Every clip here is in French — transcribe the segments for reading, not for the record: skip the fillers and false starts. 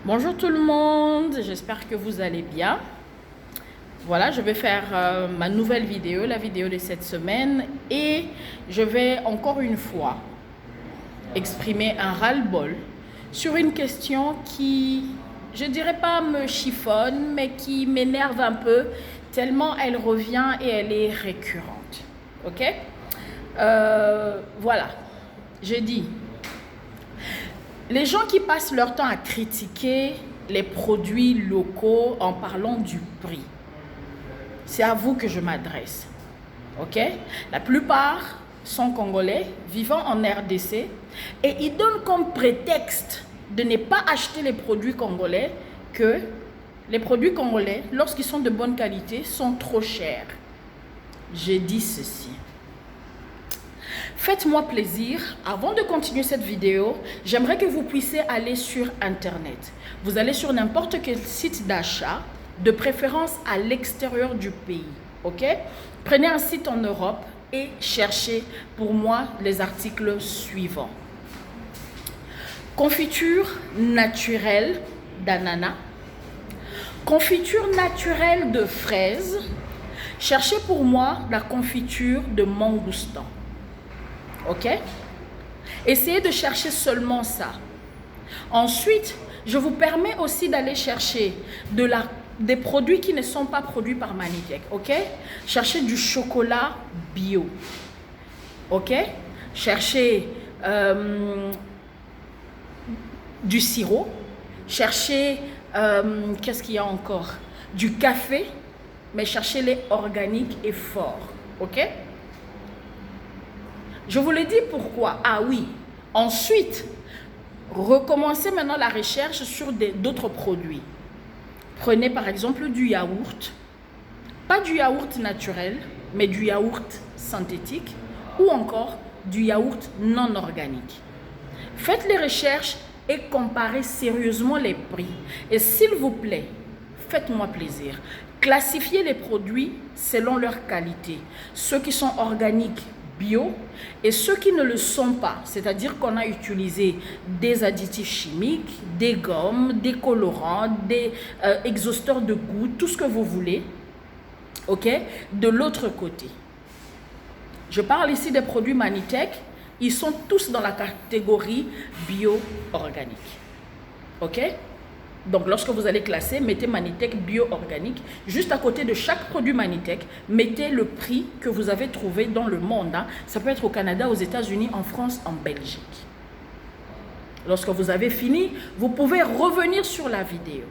Bonjour tout le monde, j'espère que vous allez bien. Voilà, je vais faire ma nouvelle vidéo, la vidéo de cette semaine, et je vais encore une fois exprimer un ras-le-bol sur une question qui, je dirais pas me chiffonne, mais qui m'énerve un peu, tellement elle revient et elle est récurrente. Ok? Voilà, j'ai dit. Les gens qui passent leur temps à critiquer les produits locaux en parlant du prix, c'est à vous que je m'adresse. Ok? La plupart sont congolais, vivant en RDC, et ils donnent comme prétexte de ne pas acheter les produits congolais que les produits congolais, lorsqu'ils sont de bonne qualité, sont trop chers. J'ai dit ceci. Faites-moi plaisir, avant de continuer cette vidéo, j'aimerais que vous puissiez aller sur Internet. Vous allez sur n'importe quel site d'achat, de préférence à l'extérieur du pays. Ok? Prenez un site en Europe et cherchez pour moi les articles suivants. Confiture naturelle d'ananas. Confiture naturelle de fraises. Cherchez pour moi la confiture de mangoustan. Ok? Essayez de chercher seulement ça. Ensuite, je vous permets aussi d'aller chercher des produits qui ne sont pas produits par Manitec. Ok? Cherchez du chocolat bio. Ok? Cherchez du sirop. Cherchez, qu'est-ce qu'il y a encore? Du café, mais cherchez-les organiques et forts. Ok? Je vous l'ai dit pourquoi. Ah oui. Ensuite, recommencez maintenant la recherche sur d'autres produits. Prenez par exemple du yaourt. Pas du yaourt naturel, mais du yaourt synthétique ou encore du yaourt non organique. Faites les recherches et comparez sérieusement les prix. Et s'il vous plaît, faites-moi plaisir. Classifiez les produits selon leur qualité. Ceux qui sont organiques, bio, et ceux qui ne le sont pas, c'est-à-dire qu'on a utilisé des additifs chimiques, des gommes, des colorants, des exhausteurs de goût, tout ce que vous voulez, ok, de l'autre côté. Je parle ici des produits Manitec, ils sont tous dans la catégorie bio-organique, ok? Donc, lorsque vous allez classer, mettez Manitec bio-organique. Juste à côté de chaque produit Manitec, mettez le prix que vous avez trouvé dans le monde. Hein. Ça peut être au Canada, aux États-Unis, en France, en Belgique. Lorsque vous avez fini, vous pouvez revenir sur la vidéo.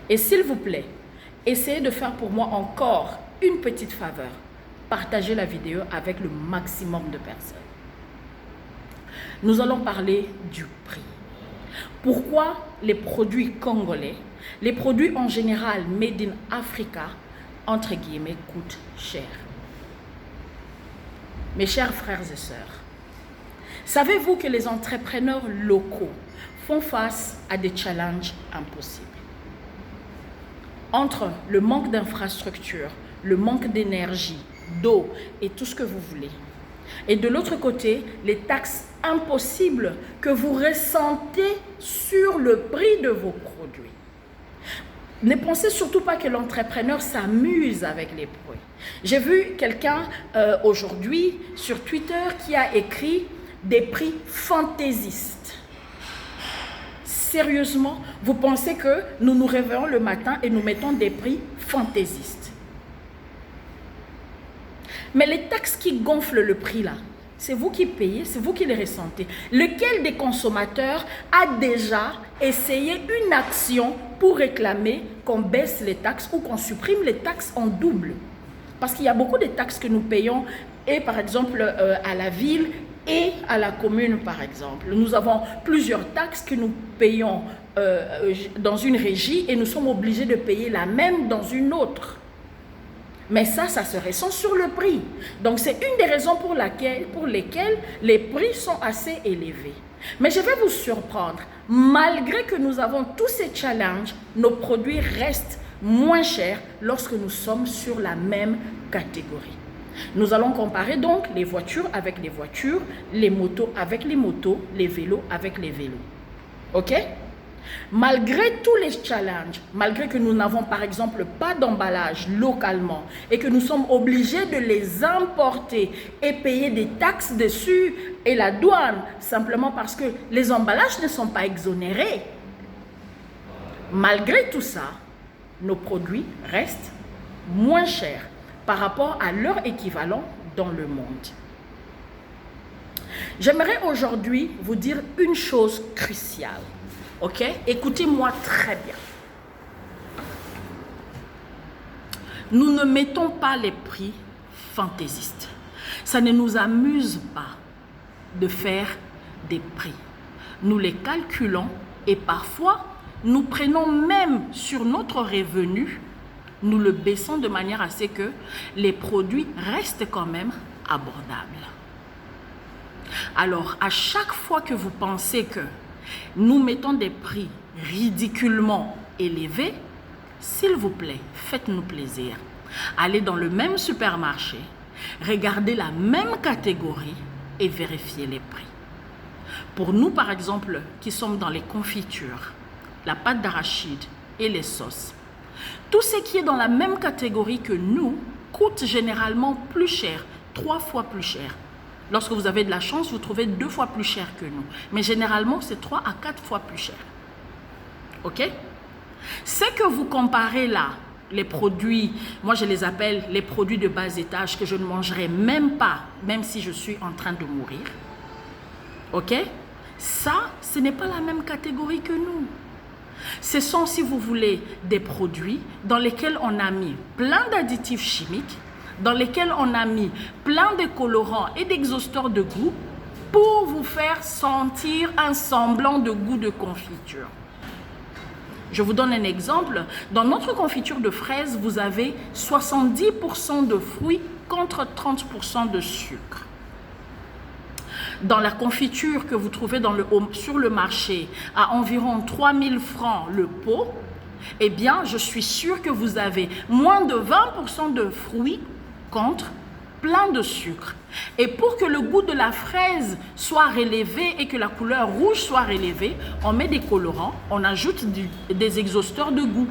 Et s'il vous plaît, essayez de faire pour moi encore une petite faveur. Partagez la vidéo avec le maximum de personnes. Nous allons parler du prix. Pourquoi les produits congolais, les produits en général made in Africa, entre guillemets, coûtent cher? Mes chers frères et sœurs, savez-vous que les entrepreneurs locaux font face à des challenges impossibles? Entre le manque d'infrastructures, le manque d'énergie, d'eau et tout ce que vous voulez, et de l'autre côté, les taxes impossibles que vous ressentez sur le prix de vos produits. Ne pensez surtout pas que l'entrepreneur s'amuse avec les prix. J'ai vu quelqu'un aujourd'hui sur Twitter qui a écrit des prix fantaisistes. Sérieusement, vous pensez que nous nous réveillons le matin et nous mettons des prix fantaisistes? Mais les taxes qui gonflent le prix là, c'est vous qui payez, c'est vous qui les ressentez. Lequel des consommateurs a déjà essayé une action pour réclamer qu'on baisse les taxes ou qu'on supprime les taxes en double? Parce qu'il y a beaucoup de taxes que nous payons, et par exemple à la ville et à la commune par exemple. Nous avons plusieurs taxes que nous payons dans une régie et nous sommes obligés de payer la même dans une autre. Mais ça se ressent sur le prix. Donc, c'est une des raisons pour lesquelles les prix sont assez élevés. Mais je vais vous surprendre. Malgré que nous avons tous ces challenges, nos produits restent moins chers lorsque nous sommes sur la même catégorie. Nous allons comparer donc les voitures avec les voitures, les motos avec les motos, les vélos avec les vélos. Ok? Malgré tous les challenges, malgré que nous n'avons par exemple pas d'emballage localement et que nous sommes obligés de les importer et payer des taxes dessus et la douane, simplement parce que les emballages ne sont pas exonérés, malgré tout ça, nos produits restent moins chers par rapport à leur équivalent dans le monde. J'aimerais aujourd'hui vous dire une chose cruciale. Ok? Écoutez-moi très bien. Nous ne mettons pas les prix fantaisistes. Ça ne nous amuse pas de faire des prix. Nous les calculons et parfois, nous prenons même sur notre revenu, nous le baissons de manière à ce que les produits restent quand même abordables. Alors, à chaque fois que vous pensez que nous mettons des prix ridiculement élevés, s'il vous plaît, faites-nous plaisir. Allez dans le même supermarché, regardez la même catégorie et vérifiez les prix. Pour nous, par exemple, qui sommes dans les confitures, la pâte d'arachide et les sauces, tout ce qui est dans la même catégorie que nous coûte généralement plus cher, 3 fois plus cher. Lorsque vous avez de la chance, vous trouvez 2 fois plus cher que nous. Mais généralement, c'est 3 à 4 fois plus cher. OK? C'est que vous comparez là, les produits, moi je les appelle les produits de bas étage que je ne mangerai même pas, même si je suis en train de mourir. OK? Ça, ce n'est pas la même catégorie que nous. Ce sont, si vous voulez, des produits dans lesquels on a mis plein d'additifs chimiques, dans lesquels on a mis plein de colorants et d'exhausteurs de goût pour vous faire sentir un semblant de goût de confiture. Je vous donne un exemple. Dans notre confiture de fraises, vous avez 70% de fruits contre 30% de sucre. Dans la confiture que vous trouvez sur le marché à environ 3 000 francs le pot, eh bien, je suis sûre que vous avez moins de 20% de fruits contre plein de sucre. Et pour que le goût de la fraise soit relevé et que la couleur rouge soit relevée, on met des colorants, on ajoute des exhausteurs de goût.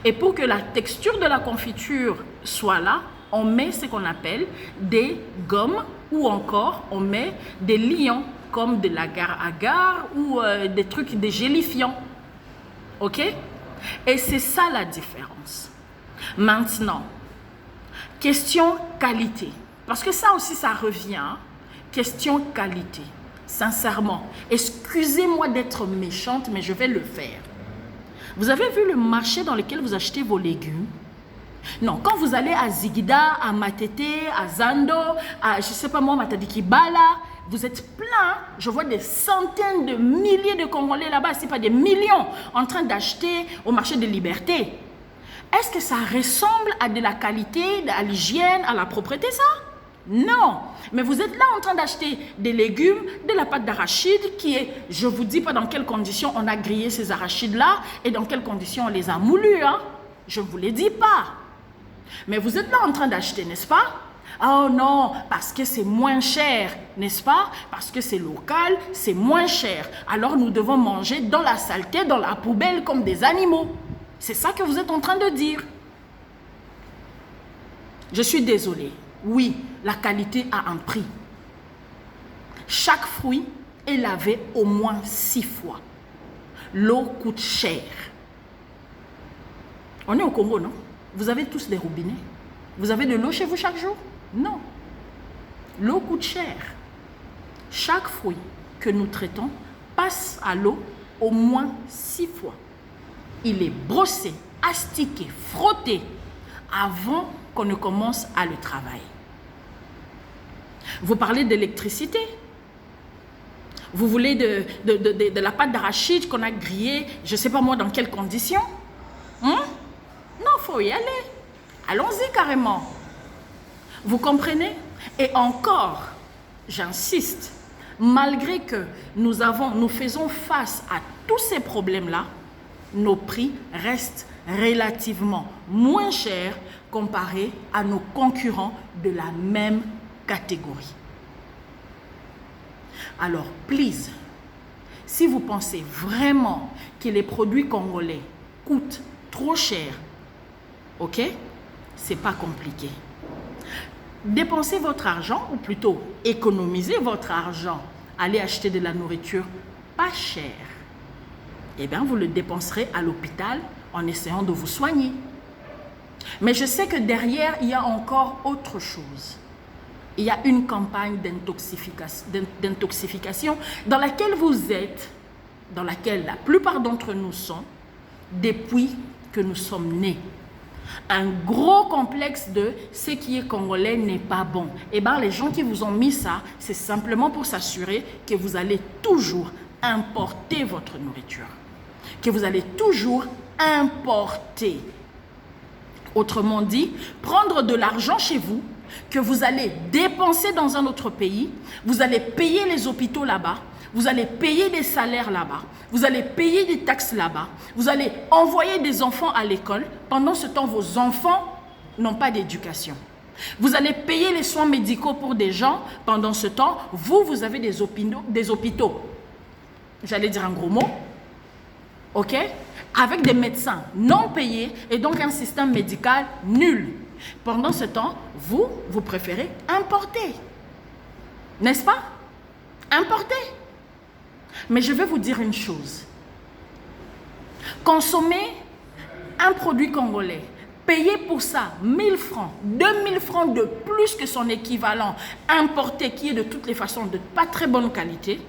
Et pour que la texture de la confiture soit là, on met ce qu'on appelle des gommes ou encore on met des liants comme de l'agar-agar ou des trucs, des gélifiants. OK? Et c'est ça la différence. Maintenant, question qualité. Parce que ça aussi, ça revient. Question qualité. Sincèrement, excusez-moi d'être méchante, mais je vais le faire. Vous avez vu le marché dans lequel vous achetez vos légumes? Non, quand vous allez à Zigida, à Matete, à Zando, à, je ne sais pas moi, Matadikibala, vous êtes plein. Je vois des centaines de milliers de Congolais là-bas, c'est pas des millions, en train d'acheter au marché de Liberté. Est-ce que ça ressemble à de la qualité, à l'hygiène, à la propreté, ça? Non. Mais vous êtes là en train d'acheter des légumes, de la pâte d'arachide qui est, je ne vous dis pas dans quelles conditions on a grillé ces arachides-là et dans quelles conditions on les a moulus. Hein? Je ne vous les dis pas. Mais vous êtes là en train d'acheter, n'est-ce pas? Oh non, parce que c'est moins cher, n'est-ce pas? Parce que c'est local, c'est moins cher. Alors nous devons manger dans la saleté, dans la poubelle comme des animaux. C'est ça que vous êtes en train de dire. Je suis désolée. Oui, la qualité a un prix. Chaque fruit est lavé au moins 6 fois. L'eau coûte cher. On est au Congo, non? Vous avez tous des robinets? Vous avez de l'eau chez vous chaque jour? Non. L'eau coûte cher. Chaque fruit que nous traitons passe à l'eau au moins 6 fois. Il est brossé, astiqué, frotté avant qu'on ne commence à le travailler. Vous parlez d'électricité. Vous voulez de la pâte d'arachide qu'on a grillée, je ne sais pas moi dans quelles conditions. Non, il faut y aller. Allons-y carrément. Vous comprenez? Et encore, j'insiste, malgré que nous faisons face à tous ces problèmes-là, nos prix restent relativement moins chers comparés à nos concurrents de la même catégorie. Alors, please, si vous pensez vraiment que les produits congolais coûtent trop cher, ok, c'est pas compliqué. Dépensez votre argent, ou plutôt économisez votre argent, allez acheter de la nourriture pas chère. Eh bien, vous le dépenserez à l'hôpital en essayant de vous soigner. Mais je sais que derrière, il y a encore autre chose. Il y a une campagne d'intoxication dans laquelle vous êtes, dans laquelle la plupart d'entre nous sont, depuis que nous sommes nés. Un gros complexe de ce qui est congolais n'est pas bon. Eh bien, les gens qui vous ont mis ça, c'est simplement pour s'assurer que vous allez toujours importer votre nourriture. Que vous allez toujours importer. Autrement dit, prendre de l'argent chez vous, que vous allez dépenser dans un autre pays, vous allez payer les hôpitaux là-bas, vous allez payer des salaires là-bas, vous allez payer des taxes là-bas, vous allez envoyer des enfants à l'école. Pendant ce temps, vos enfants n'ont pas d'éducation. Vous allez payer les soins médicaux pour des gens. Pendant ce temps, vous avez des hôpitaux. J'allais dire un gros mot. OK? Avec des médecins non payés et donc un système médical nul. Pendant ce temps, vous préférez importer. N'est-ce pas? Importer. Mais je vais vous dire une chose. Consommer un produit congolais, payer pour ça 1000 francs, 2000 francs de plus que son équivalent importé qui est de toutes les façons de pas très bonne qualité,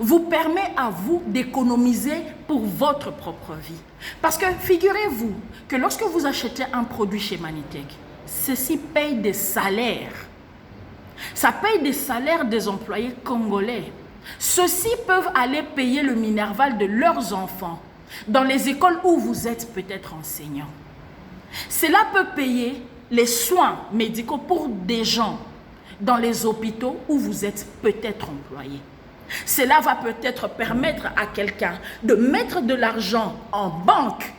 vous permet à vous d'économiser pour votre propre vie. Parce que figurez-vous que lorsque vous achetez un produit chez Manitech, ceci paye des salaires. Ça paye des salaires des employés congolais. Ceux-ci peuvent aller payer le Minerval de leurs enfants dans les écoles où vous êtes peut-être enseignant. Cela peut payer les soins médicaux pour des gens dans les hôpitaux où vous êtes peut-être employé. Cela va peut-être permettre à quelqu'un de mettre de l'argent en banque,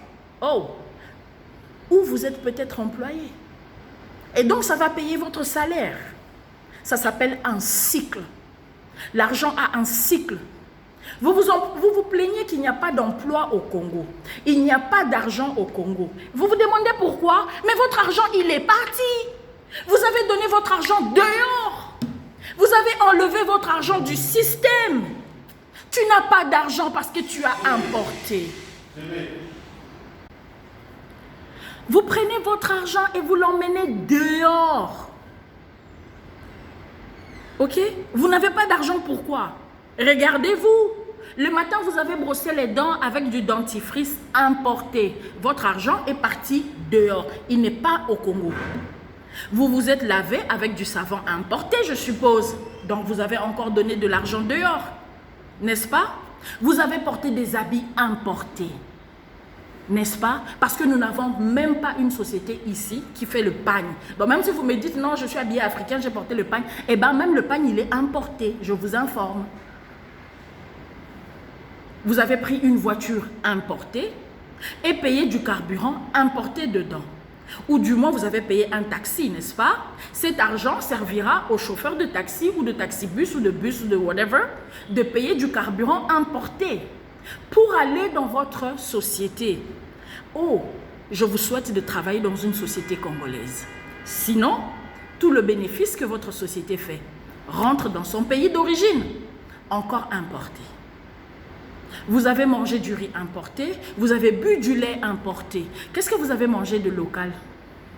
où vous êtes peut-être employé. Et donc, ça va payer votre salaire. Ça s'appelle un cycle. L'argent a un cycle. Vous vous plaignez qu'il n'y a pas d'emploi au Congo. Il n'y a pas d'argent au Congo. Vous vous demandez pourquoi? Mais votre argent, il est parti. Vous avez donné votre argent dehors. Vous avez enlevé votre argent du système. Tu n'as pas d'argent parce que tu as importé. Vous prenez votre argent et vous l'emmenez dehors. Ok? Vous n'avez pas d'argent, pourquoi? Regardez-vous. Le matin, vous avez brossé les dents avec du dentifrice importé. Votre argent est parti dehors. Il n'est pas au Congo. Vous vous êtes lavé avec du savon importé, je suppose. Donc, vous avez encore donné de l'argent dehors. N'est-ce pas? Vous avez porté des habits importés. N'est-ce pas? Parce que nous n'avons même pas une société ici qui fait le pagne. Bon, même si vous me dites, non, je suis habillé africain, j'ai porté le pagne. Eh bien, même le pagne, il est importé. Je vous informe. Vous avez pris une voiture importée et payé du carburant importé dedans. Ou du moins, vous avez payé un taxi, n'est-ce pas? Cet argent servira au chauffeur de taxi ou de taxibus ou de bus ou de whatever de payer du carburant importé pour aller dans votre société. Oh, je vous souhaite de travailler dans une société congolaise. Sinon, tout le bénéfice que votre société fait rentre dans son pays d'origine, encore importé. Vous avez mangé du riz importé, vous avez bu du lait importé. Qu'est-ce que vous avez mangé de local?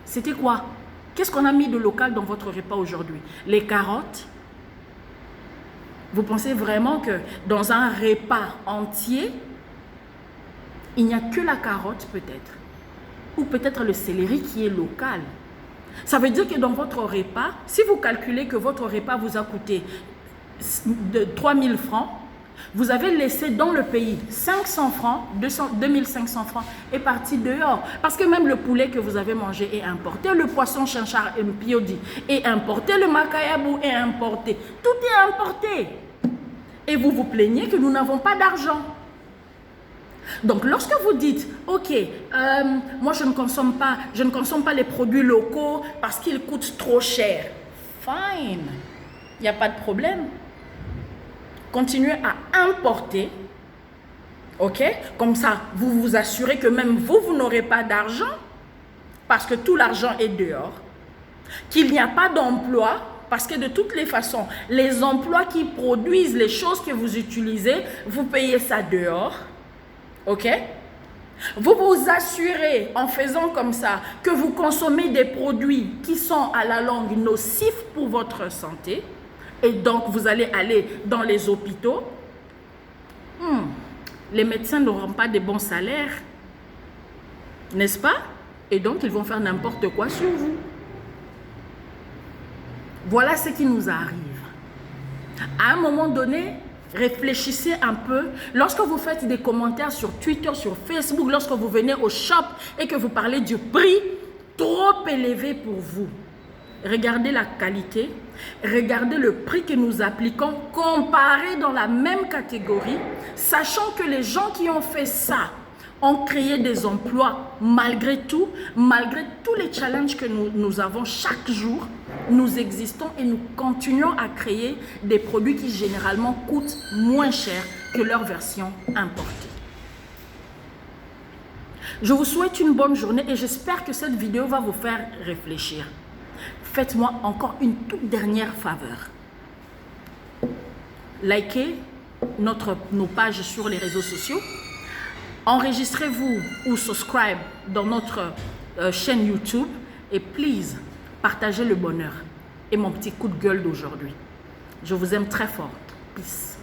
C'était quoi? Qu'est-ce qu'on a mis de local dans votre repas aujourd'hui? Les carottes? Vous pensez vraiment que dans un repas entier, il n'y a que la carotte peut-être? Ou peut-être le céleri qui est local? Ça veut dire que dans votre repas, si vous calculez que votre repas vous a coûté de 3000 francs, vous avez laissé dans le pays 500 francs, 2500 francs est parti dehors. Parce que même le poulet que vous avez mangé est importé, le poisson chinchard et piodi est importé, le makayabou est importé. Tout est importé. Et vous vous plaignez que nous n'avons pas d'argent. Donc, lorsque vous dites, ok, moi je ne consomme pas les produits locaux parce qu'ils coûtent trop cher. Fine, il n'y a pas de problème. continuez à importer. Ok? Comme ça, vous vous assurez que même vous n'aurez pas d'argent parce que tout l'argent est dehors. Qu'il n'y a pas d'emploi parce que de toutes les façons, les emplois qui produisent les choses que vous utilisez, vous payez ça dehors. Ok? Vous vous assurez en faisant comme ça que vous consommez des produits qui sont à la longue nocifs pour votre santé et donc vous allez aller dans les hôpitaux. Les médecins n'auront pas de bons salaires, n'est-ce pas? Et donc ils vont faire n'importe quoi sur vous. Voilà ce qui nous arrive. À un moment donné, réfléchissez un peu. Lorsque vous faites des commentaires sur Twitter, sur Facebook, lorsque vous venez au shop et que vous parlez du prix trop élevé pour vous, regardez la qualité, regardez le prix que nous appliquons comparé dans la même catégorie, sachant que les gens qui ont fait ça ont créé des emplois malgré tout, malgré tous les challenges que nous avons chaque jour. Nous existons et nous continuons à créer des produits qui généralement coûtent moins cher que leur version importée. Je vous souhaite une bonne journée et j'espère que cette vidéo va vous faire réfléchir. Faites-moi encore une toute dernière faveur. Likez nos pages sur les réseaux sociaux. Enregistrez-vous ou subscribe dans notre chaîne YouTube et please, partagez le bonheur et mon petit coup de gueule d'aujourd'hui. Je vous aime très fort. Peace.